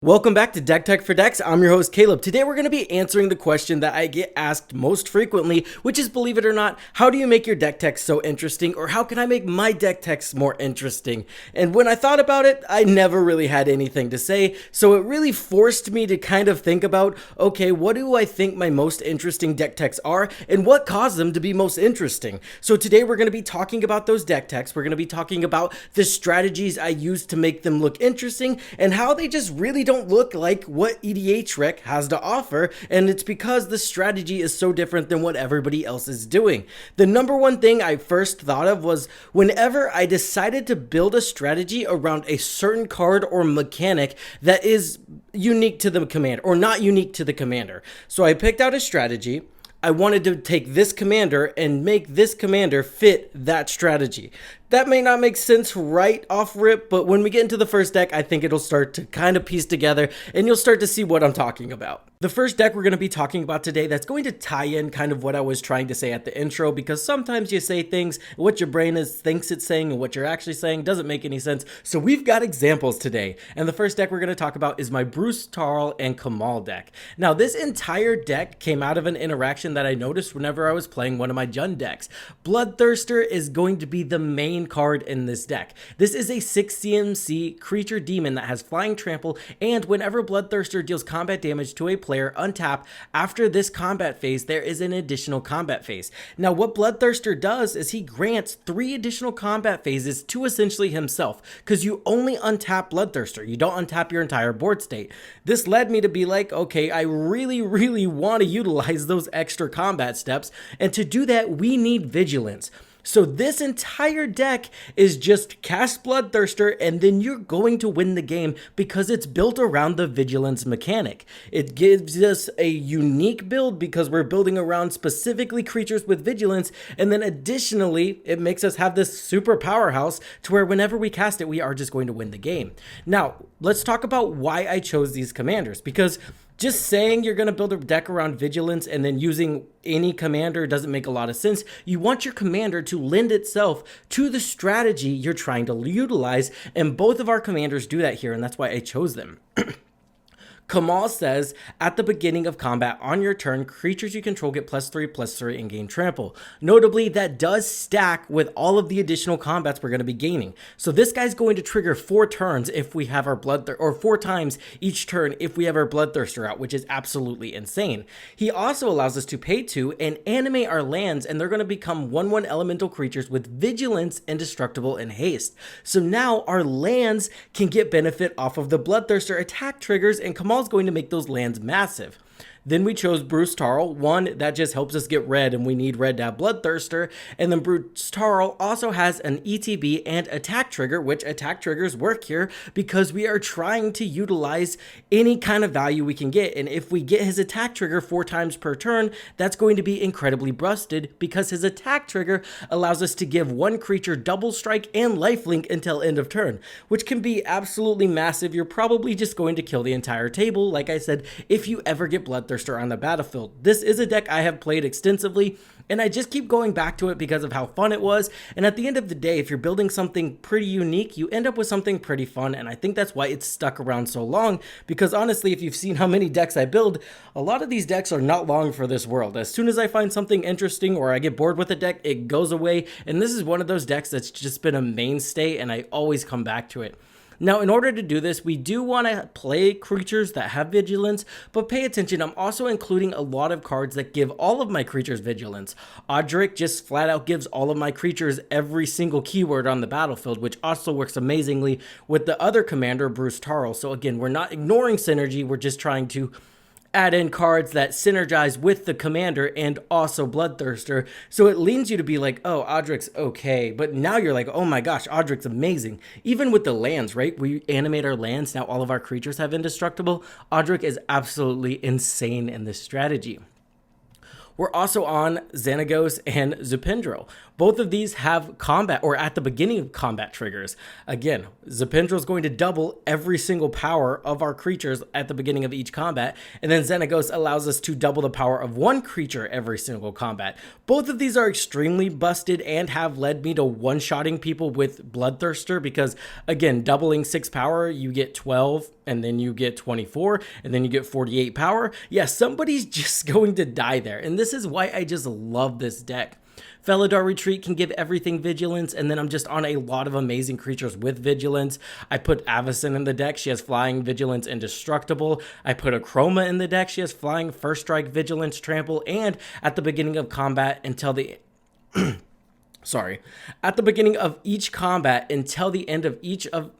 Welcome back to Deck Tech for Decks. I'm your host Caleb. Today we're going to be answering the question that I get asked most frequently, which is, believe it or not, how do you make your deck text so interesting, or how can I make my deck text more interesting? And when I thought about it, I never really had anything to say, so it really forced me to kind of think about, okay, what do I think my most interesting deck texts are, and what caused them to be most interesting? So today we're going to be talking about those deck texts. We're going to be talking about the strategies I use to make them look interesting, and how they just really don't look like what EDHRec has to offer, and it's because the strategy is so different than what everybody else is doing. The number one thing I first thought of was whenever I decided to build a strategy around a certain card or mechanic that is unique to the commander or not unique to the commander. So I picked out a strategy. I wanted to take this commander and make this commander fit that strategy. That may not make sense right off rip, but when we get into the first deck, I think it'll start to kind of piece together and you'll start to see what I'm talking about. The first deck we're going to be talking about today, that's going to tie in kind of what I was trying to say at the intro, because sometimes you say things, what your brain thinks it's saying and what you're actually saying doesn't make any sense. So we've got examples today. And the first deck we're going to talk about is my Bruce Tarl and Kamal deck. Now, this entire deck came out of an interaction that I noticed whenever I was playing one of my Jund decks. Bloodthirster is going to be the main card in this deck. This is a 6 CMC creature demon that has flying trample, and whenever Bloodthirster deals combat damage to a player untap after this combat phase, there is an additional combat phase. Now, what Bloodthirster does is he grants 3 additional combat phases to essentially himself, because you only untap Bloodthirster. You don't untap your entire board state. This led me to be like, okay, I really want to utilize those extra combat steps, and to do that, we need Vigilance. So this entire deck is just cast Bloodthirster and then you're going to win the game because it's built around the Vigilance mechanic. It gives us a unique build because we're building around specifically creatures with Vigilance, and then additionally it makes us have this super powerhouse to where whenever we cast it, we are just going to win the game. Now, let's talk about why I chose these commanders, because just saying you're going to build a deck around Vigilance and then using any commander doesn't make a lot of sense. You want your commander to lend itself to the strategy you're trying to utilize, and both of our commanders do that here, and that's why I chose them. Kamal says, at the beginning of combat on your turn, creatures you control get +3/+3 and gain trample. Notably, that does stack with all of the additional combats we're going to be gaining. So this guy's going to trigger 4 turns if we have our Bloodthirster, or 4 times each turn if we have our Bloodthirster out, which is absolutely insane. He also allows us to pay 2 and animate our lands, and they're going to become 1/1 elemental creatures with Vigilance, Indestructible, and Haste. So now our lands can get benefit off of the Bloodthirster attack triggers, and Kamal going to make those lands massive. Then we chose Bruce Tarl. One, that just helps us get red, and we need red to have Bloodthirster. And then Bruce Tarl also has an ETB and attack trigger, which attack triggers work here because we are trying to utilize any kind of value we can get. And if we get his attack trigger 4 times per turn, that's going to be incredibly busted because his attack trigger allows us to give 1 creature double strike and lifelink until end of turn, which can be absolutely massive. You're probably just going to kill the entire table, like I said, if you ever get Bloodthirster on the battlefield. This is a deck I have played extensively, and I just keep going back to it because of how fun it was. And at the end of the day, if you're building something pretty unique, you end up with something pretty fun, and I think that's why it's stuck around so long, because honestly, if you've seen how many decks I build, a lot of these decks are not long for this world. As soon as I find something interesting or I get bored with a deck, it goes away, and this is one of those decks that's just been a mainstay, and I always come back to it. Now, in order to do this, we do want to play creatures that have Vigilance, but pay attention, I'm also including a lot of cards that give all of my creatures Vigilance. EDHRec just flat out gives all of my creatures every single keyword on the battlefield, which also works amazingly with the other commander, Bruce Tarl. So again, we're not ignoring synergy, we're just trying to add in cards that synergize with the commander and also Bloodthirster. So it leans you to be like, oh, EDHRec's okay. But now you're like, oh my gosh, EDHRec's amazing. Even with the lands, right? We animate our lands. Now all of our creatures have Indestructible. EDHRec is absolutely insane in this strategy. We're also on Xanagos and Zupindro. Both of these have combat or at the beginning of combat triggers. Again, Zepindra is going to double every single power of our creatures at the beginning of each combat, and then Xenagos allows us to double the power of one creature every single combat. Both of these are extremely busted and have led me to one-shotting people with Bloodthirster because, again, doubling 6 power, you get 12, and then you get 24, and then you get 48 power. Yeah, somebody's just going to die there, and this is why I just love this deck. Felidar Retreat can give everything Vigilance, and then I'm just on a lot of amazing creatures with Vigilance. I put Avacyn in the deck. She has Flying, Vigilance, Indestructible. I put a Chroma in the deck. She has Flying, First Strike, Vigilance, Trample, and at the beginning of combat until the... Sorry. At the beginning of each combat until the end of each of...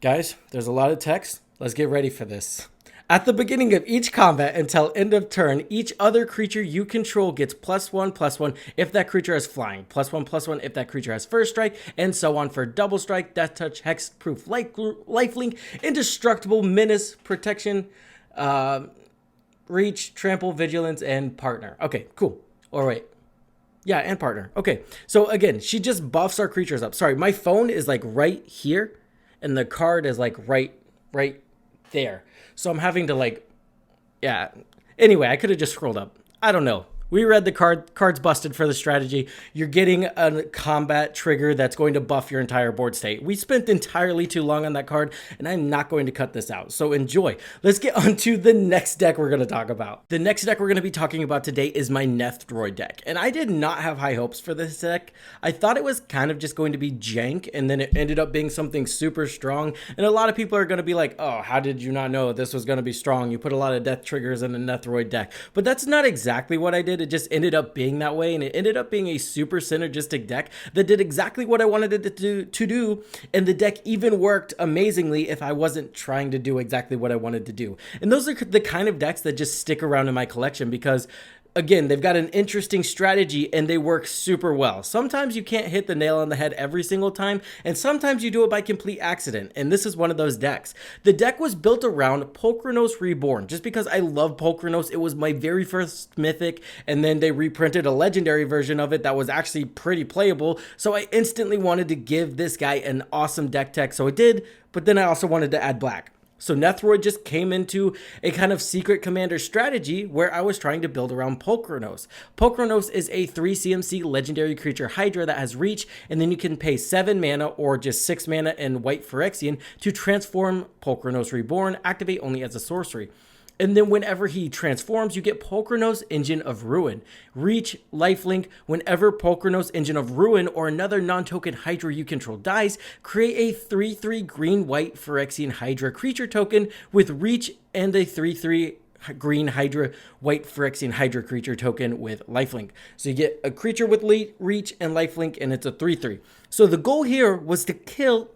Guys, there's a lot of text. Let's get ready for this. At the beginning of each combat until end of turn, each other creature you control gets +1/+1 if that creature has flying, +1/+1 if that creature has first strike, and so on for double strike, death touch, hexproof, lifelink, indestructible, menace, protection, reach, trample, vigilance, and partner. Okay, cool. All right. Yeah, and partner. Okay, so again, she just buffs our creatures up. Sorry, my phone is like right here, and the card is like right there. So I'm having to like, yeah. Anyway, I could have just scrolled up. I don't know. We read the cards busted for the strategy. You're getting a combat trigger that's going to buff your entire board state. We spent entirely too long on that card, and I'm not going to cut this out. So enjoy. Let's get on to the next deck we're going to talk about. The next deck we're going to be talking about today is my Nethroi deck. And I did not have high hopes for this deck. I thought it was kind of just going to be jank, and then it ended up being something super strong. And a lot of people are going to be like, oh, how did you not know this was going to be strong? You put a lot of death triggers in a Nethroi deck. But that's not exactly what I did. It just ended up being that way, and it ended up being a super synergistic deck that did exactly what I wanted it to do, and the deck even worked amazingly if I wasn't trying to do exactly what I wanted to do. And those are the kind of decks that just stick around in my collection because, again, they've got an interesting strategy and they work super well. Sometimes you can't hit the nail on the head every single time, and sometimes you do it by complete accident, and this is one of those decks. The deck was built around Pulchronos Reborn, just because I love Pulchronos. It was my very first mythic, and then they reprinted a legendary version of it that was actually pretty playable, so I instantly wanted to give this guy an awesome deck tech, so I did, but then I also wanted to add black. So Nethroi just came into a kind of secret commander strategy where I was trying to build around Pulchronos. Pulchronos is a 3 CMC legendary creature hydra that has reach, and then you can pay 7 mana or just 6 mana in white Phyrexian to transform Pulchronos Reborn, activate only as a sorcery. And then whenever he transforms, you get Pulchronos Engine of Ruin. Reach, lifelink, whenever Pulchronos Engine of Ruin or another non-token Hydra you control dies, create a 3/3 green-white Phyrexian Hydra creature token with reach and a 3/3 green Hydra, white Phyrexian Hydra creature token with lifelink. So you get a creature with reach and lifelink, and it's a 3/3. So the goal here was to kill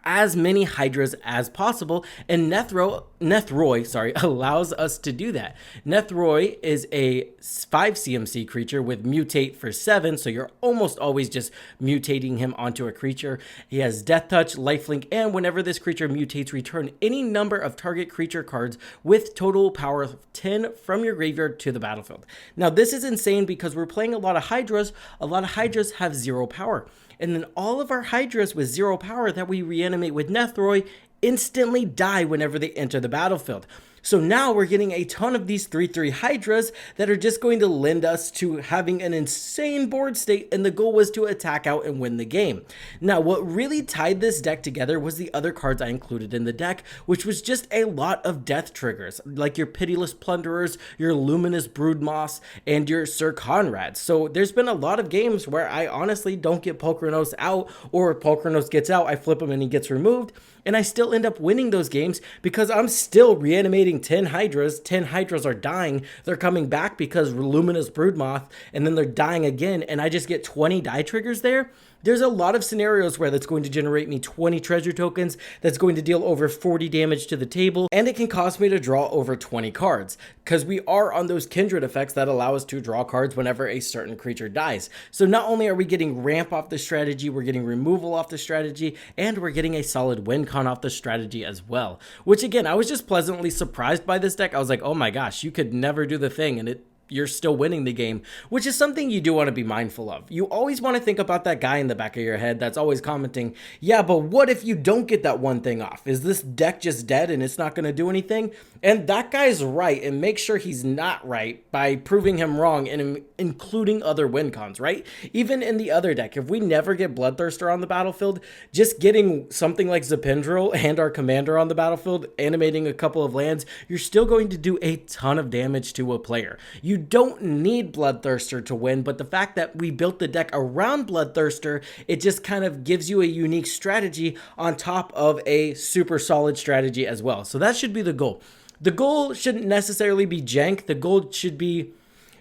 as many hydras as possible, and Nethroi allows us to do that. Nethroi is a 5 CMC creature with mutate for 7, so you're almost always just mutating him onto a creature. He has death touch, lifelink, and whenever this creature mutates, return any number of target creature cards with total power of 10 from your graveyard to the battlefield. Now this is insane because we're playing a lot of hydras. A lot of hydras have 0 power. And then all of our hydras with 0 power that we reanimate with Nethroi instantly die whenever they enter the battlefield. So now we're getting a ton of these 3/3 hydras that are just going to lend us to having an insane board state, and the goal was to attack out and win the game. Now, what really tied this deck together was the other cards I included in the deck, which was just a lot of death triggers, like your Pitiless Plunderers, your Luminous Broodmoss, and your Sir Conrad. So there's been a lot of games where I honestly don't get Pulchronos out, or if Pulchronos gets out, I flip him and he gets removed, and I still end up winning those games because I'm still reanimating 10 hydras. 10 hydras are dying. They're coming back because Luminous Broodmoth, and then they're dying again, and I just get 20 die triggers there. There's a lot of scenarios where that's going to generate me 20 treasure tokens, that's going to deal over 40 damage to the table, and it can cause me to draw over 20 cards, because we are on those kindred effects that allow us to draw cards whenever a certain creature dies. So not only are we getting ramp off the strategy, we're getting removal off the strategy, and we're getting a solid win con off the strategy as well. Which again, I was just pleasantly surprised by this deck. I was like, oh my gosh, you could never do the thing, and it you're still winning the game, which is something you do want to be mindful of. You always want to think about that guy in the back of your head that's always commenting, yeah, but what if you don't get that one thing off? Is this deck just dead and it's not going to do anything? And that guy's right, and make sure he's not right by proving him wrong and including other win cons, right? Even in the other deck, if we never get Bloodthirster on the battlefield, just getting something like Zapindrel and our commander on the battlefield, animating a couple of lands, you're still going to do a ton of damage to a player. You don't need Bloodthirster to win, but the fact that we built the deck around Bloodthirster, it just kind of gives you a unique strategy on top of a super solid strategy as well. So that should be the goal. The goal shouldn't necessarily be jank. The goal should be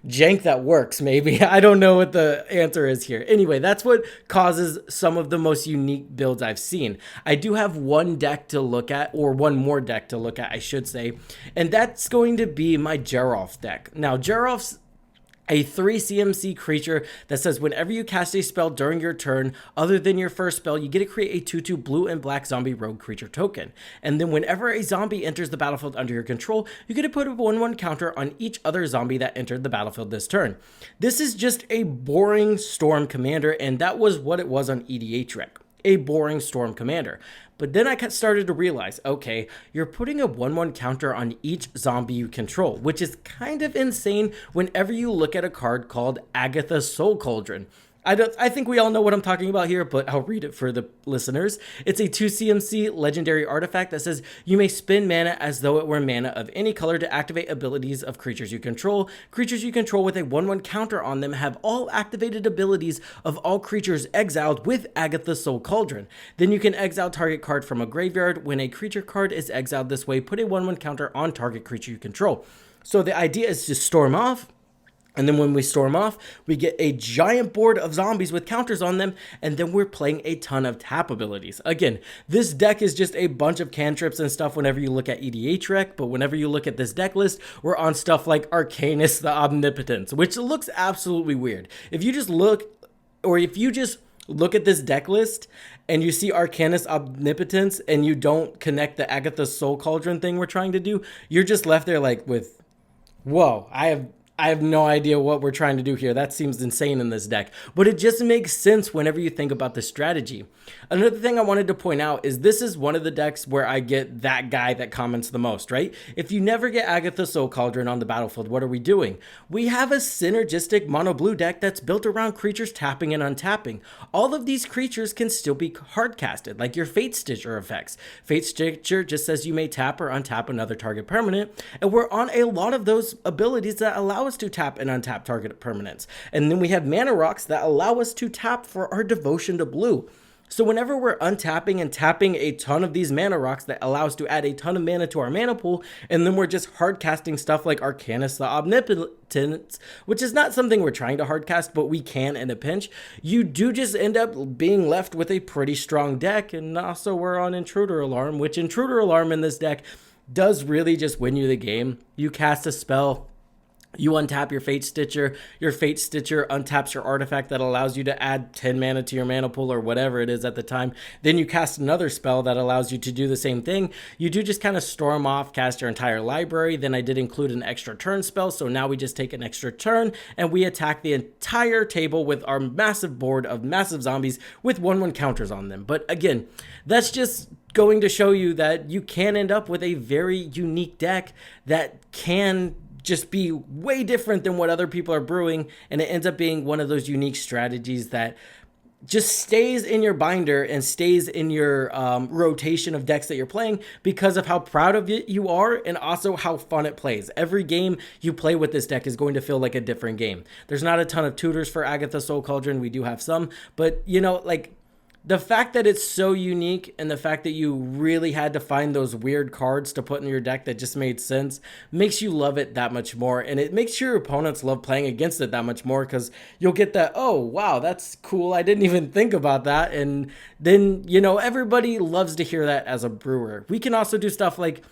jank that works, maybe. I don't know what the answer is here. Anyway, that's what causes some of the most unique builds I've seen. I do have one deck to look at, or one more deck to look at, I should say, and that's going to be my Geralf deck. Now, Geralf's a 3 CMC creature that says whenever you cast a spell during your turn, other than your first spell, you get to create a 2/2 blue and black zombie rogue creature token. And then whenever a zombie enters the battlefield under your control, you get to put a 1/1 counter on each other zombie that entered the battlefield this turn. This is just a boring Storm Commander, and that was what it was on EDHRec. A boring Storm Commander. But then I started to realize, okay, you're putting a 1/1 counter on each zombie you control, which is kind of insane whenever you look at a card called Agatha's Soul Cauldron. I think we all know what I'm talking about here, but I'll read it for the listeners. It's a 2 CMC legendary artifact that says you may spend mana as though it were mana of any color to activate abilities of creatures you control. Creatures you control with a 1/1 counter on them have all activated abilities of all creatures exiled with Agatha's Soul Cauldron. Then you can exile target card from a graveyard. When a creature card is exiled this way, put a 1/1 counter on target creature you control. So the idea is to storm off. And then when we storm off, we get a giant board of zombies with counters on them, and then we're playing a ton of tap abilities. Again, this deck is just a bunch of cantrips and stuff whenever you look at EDHRec, but whenever you look at this deck list, we're on stuff like Arcanus the Omnipotence, which looks absolutely weird. If you just look at this deck list and you see Arcanus Omnipotence and you don't connect the Agatha's Soul Cauldron thing we're trying to do, you're just left there like with, whoa, I have no idea what we're trying to do here. That seems insane in this deck, but it just makes sense whenever you think about the strategy. Another thing I wanted to point out is this is one of the decks where I get that guy that comments the most, right? If you never get Agatha's Soul Cauldron on the battlefield, what are we doing? We have a synergistic mono blue deck that's built around creatures tapping and untapping. All of these creatures can still be hard casted, like your Fate Stitcher effects. Fate Stitcher just says you may tap or untap another target permanent, and we're on a lot of those abilities that allow us to tap and untap target permanents. And then we have mana rocks that allow us to tap for our devotion to blue. So whenever we're untapping and tapping a ton of these mana rocks that allow us to add a ton of mana to our mana pool, and then we're just hard casting stuff like Arcanus the Omnipotence, which is not something we're trying to hard cast, but we can in a pinch, you do just end up being left with a pretty strong deck. And also we're on Intruder Alarm, which Intruder Alarm in this deck does really just win you the game. You cast a spell, you untap your Fate Stitcher untaps your artifact that allows you to add 10 mana to your mana pool or whatever it is at the time. Then you cast another spell that allows you to do the same thing. You do just kind of storm off, cast your entire library. Then I did include an extra turn spell, so now we just take an extra turn and we attack the entire table with our massive board of massive zombies with 1/1 counters on them. But again, that's just going to show you that you can end up with a very unique deck that can just be way different than what other people are brewing, and it ends up being one of those unique strategies that just stays in your binder and stays in your rotation of decks that you're playing because of how proud of it you are and also how fun it plays. Every game you play with this deck is going to feel like a different game. There's not a ton of tutors for Agatha's Soul Cauldron. We do have some, but you know, like, the fact that it's so unique and the fact that you really had to find those weird cards to put in your deck that just made sense makes you love it that much more. And it makes your opponents love playing against it that much more because you'll get that, oh, wow, that's cool. I didn't even think about that. And then, you know, everybody loves to hear that as a brewer. We can also do stuff like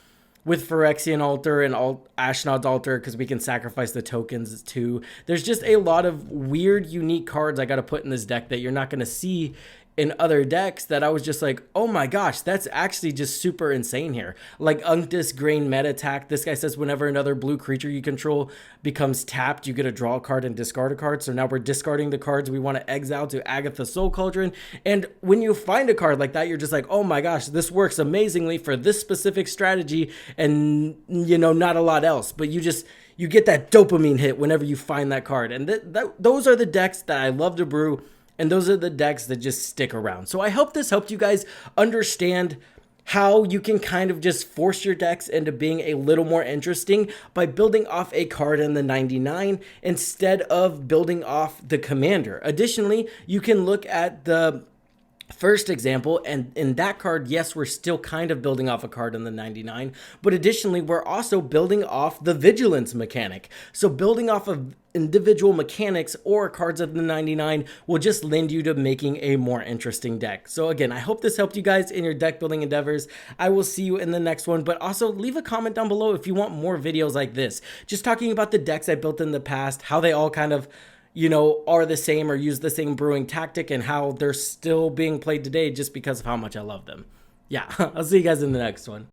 with Phyrexian Altar and Ashnod's Altar because we can sacrifice the tokens too. There's just a lot of weird, unique cards I got to put in this deck that you're not going to see in other decks that I was just like, oh my gosh, that's actually just super insane here. Like Unctus Grain Meta Attack. This guy says whenever another blue creature you control becomes tapped, you get to draw a card and discard a card. So now we're discarding the cards we want to exile to Agatha Soul Cauldron. And when you find a card like that, you're just like, oh my gosh, this works amazingly for this specific strategy and, you know, not a lot else. But you get that dopamine hit whenever you find that card. And those are the decks that I love to brew. And those are the decks that just stick around. So I hope this helped you guys understand how you can kind of just force your decks into being a little more interesting by building off a card in the 99 instead of building off the commander. Additionally, you can look at the first example, and in that card, yes, we're still kind of building off a card in the 99, but additionally, we're also building off the Vigilance mechanic. So building off of individual mechanics or cards of the 99 will just lend you to making a more interesting deck. So again, I hope this helped you guys in your deck building endeavors. I will see you in the next one, but also leave a comment down below if you want more videos like this. Just talking about the decks I built in the past, how they all kind of, you know, are the same or use the same brewing tactic, and how they're still being played today just because of how much I love them. Yeah, I'll see you guys in the next one.